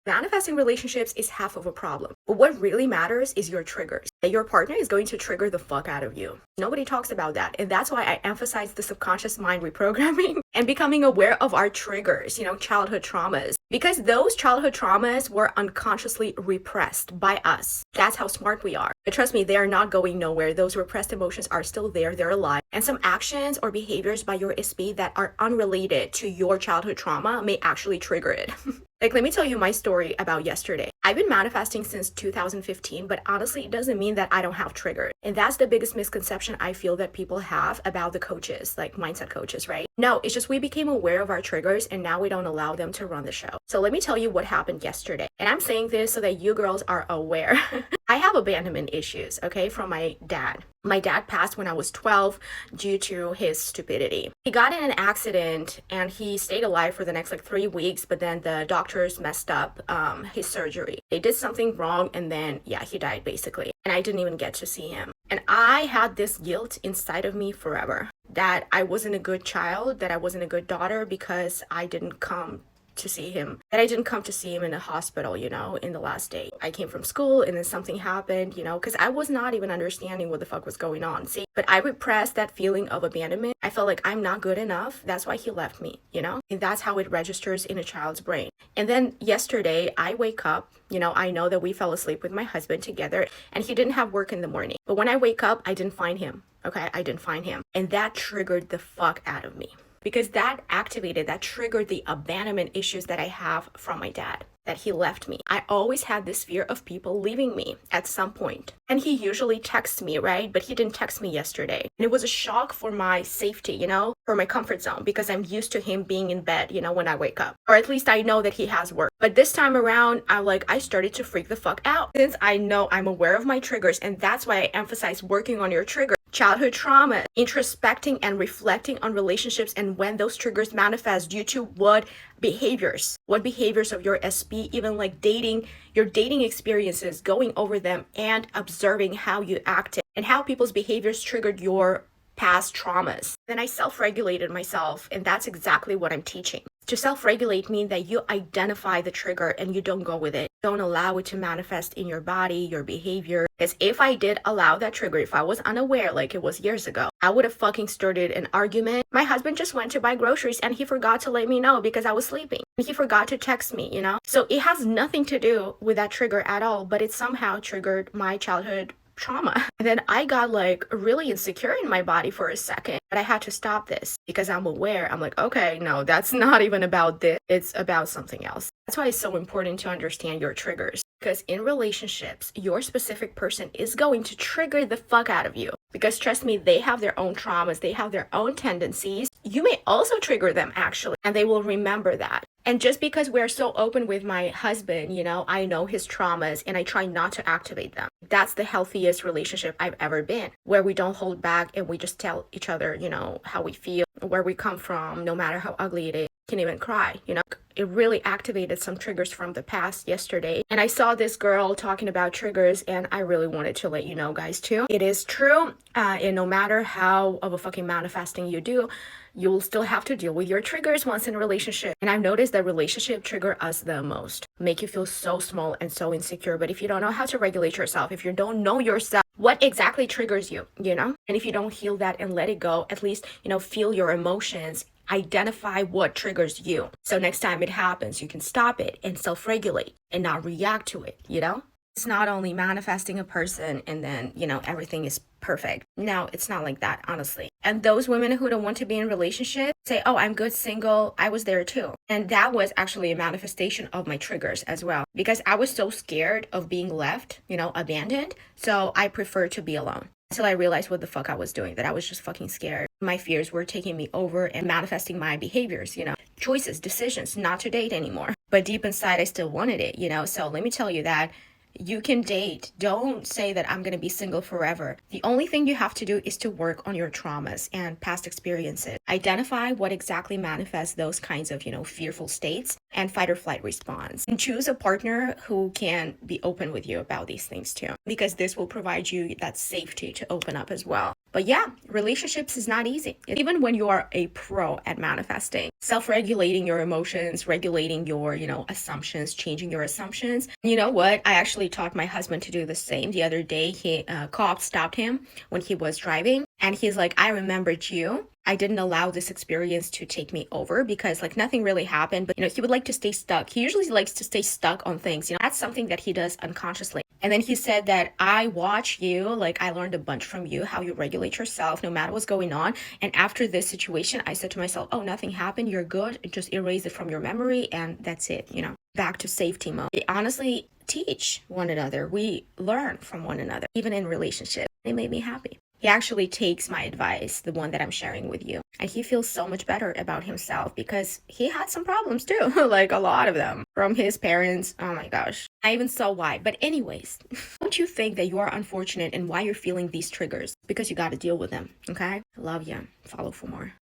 Manifesting relationships is half of a problem. But what really matters is your triggers. That your partner is going to trigger the fuck out of you. Nobody talks about that. And that's why I emphasize the subconscious mind reprogramming and becoming aware of our triggers, childhood traumas. Because those childhood traumas were unconsciously repressed by us. That's how smart we are. But trust me, they are not going nowhere. Those repressed emotions are still there. They're alive. And some actions or behaviors by your SB that are unrelated to your childhood trauma may actually trigger it. Like, let me tell you my story about yesterday. I've been manifesting since 2015, but honestly, it doesn't mean that I don't have triggers. And that's the biggest misconception I feel that people have about the coaches, like mindset coaches, right? No, it's just we became aware of our triggers and now we don't allow them to run the show. So let me tell you what happened yesterday. And I'm saying this so that you girls are aware. I have abandonment issues, okay, from my dad. My dad passed when I was 12 due to his stupidity. He got in an accident and he stayed alive for the next 3 weeks, but then the doctors messed up his surgery. They did something wrong and then, he died basically. And I didn't even get to see him. And I had this guilt inside of me forever that I wasn't a good child, that I wasn't a good daughter because I didn't come to see him, that I didn't come to see him in the hospital, in the last day. I came from school and then something happened, because I was not even understanding what the fuck was going on. See, but I repressed that feeling of abandonment. I felt like I'm not good enough. That's why he left me, and that's how it registers in a child's brain. And then yesterday I wake up, I know that we fell asleep with my husband together and he didn't have work in the morning. But when I wake up, I didn't find him. Okay, I didn't find him. And that triggered the fuck out of me. Because that triggered the abandonment issues that I have from my dad, that he left me. I always had this fear of people leaving me at some point. And he usually texts me, right? But he didn't text me yesterday. And it was a shock for my safety, for my comfort zone, because I'm used to him being in bed, when I wake up. Or at least I know that he has work. But this time around, I started to freak the fuck out. Since I know I'm aware of my triggers, and that's why I emphasize working on your triggers. Childhood trauma, introspecting and reflecting on relationships and when those triggers manifest due to what behaviors of your SB, even dating, your dating experiences, going over them and observing how you acted and how people's behaviors triggered your past traumas. Then I self-regulated myself, and that's exactly what I'm teaching. To self-regulate means that you identify the trigger and you don't go with it. Don't allow it to manifest in your body, your behavior. Because if I did allow that trigger, if I was unaware like it was years ago, I would have fucking started an argument. My husband just went to buy groceries and he forgot to let me know because I was sleeping. He forgot to text me, So it has nothing to do with that trigger at all, but it somehow triggered my childhood trauma. And then I got really insecure in my body for a second, but I had to stop this because I'm aware. I'm like, okay, no, that's not even about this. It's about something else. That's why it's so important to understand your triggers, because in relationships, your specific person is going to trigger the fuck out of you. Because trust me, they have their own traumas. They have their own tendencies. You may also trigger them actually, and they will remember that. And just because we're so open with my husband, I know his traumas and I try not to activate them. That's the healthiest relationship I've ever been, where we don't hold back and we just tell each other, how we feel, where we come from, no matter how ugly it is. Can even cry, It really activated some triggers from the past yesterday. And I saw this girl talking about triggers and I really wanted to let you know guys too. It is true. And no matter how of a fucking manifesting you do, you will still have to deal with your triggers once in a relationship. And I've noticed that relationship trigger us the most, make you feel so small and so insecure. But if you don't know how to regulate yourself, if you don't know yourself, what exactly triggers you, And if you don't heal that and let it go, at least, feel your emotions, identify what triggers you. So next time it happens, you can stop it and self-regulate and not react to it, It's not only manifesting a person and then, everything is perfect. No, it's not like that, honestly. And those women who don't want to be in a relationship say, oh, I'm good single. I was there too. And that was actually a manifestation of my triggers as well, because I was so scared of being left, abandoned. So I prefer to be alone. Until I realized what the fuck I was doing, that I was just fucking scared. My fears were taking me over and manifesting my behaviors, choices, decisions, not to date anymore. But deep inside, I still wanted it, So let me tell you that you can date. Don't say that I'm going to be single forever. The only thing you have to do is to work on your traumas and past experiences. Identify what exactly manifests those kinds of, fearful states and fight or flight response. And choose a partner who can be open with you about these things too, because this will provide you that safety to open up as well. But yeah, relationships is not easy. Even when you are a pro at manifesting, self-regulating your emotions, regulating your, assumptions, changing your assumptions. You know what? I actually taught my husband to do the same. The other day, cop stopped him when he was driving, and he's like, I remembered you. I didn't allow this experience to take me over because like nothing really happened, but he would like to stay stuck. He usually likes to stay stuck on things. That's something that he does unconsciously. And then he said that I watch you, like I learned a bunch from you, how you regulate yourself no matter what's going on. And after this situation, I said to myself, oh, nothing happened. You're good. Just erase it from your memory. And that's it, back to safety mode. We honestly teach one another. We learn from one another, even in relationships. It made me happy. He actually takes my advice, the one that I'm sharing with you, and he feels so much better about himself because he had some problems too, like a lot of them from his parents. Oh my gosh. I even saw why. But anyways, don't you think that you are unfortunate and why you're feeling these triggers? Because you got to deal with them, okay? I love you. Follow for more.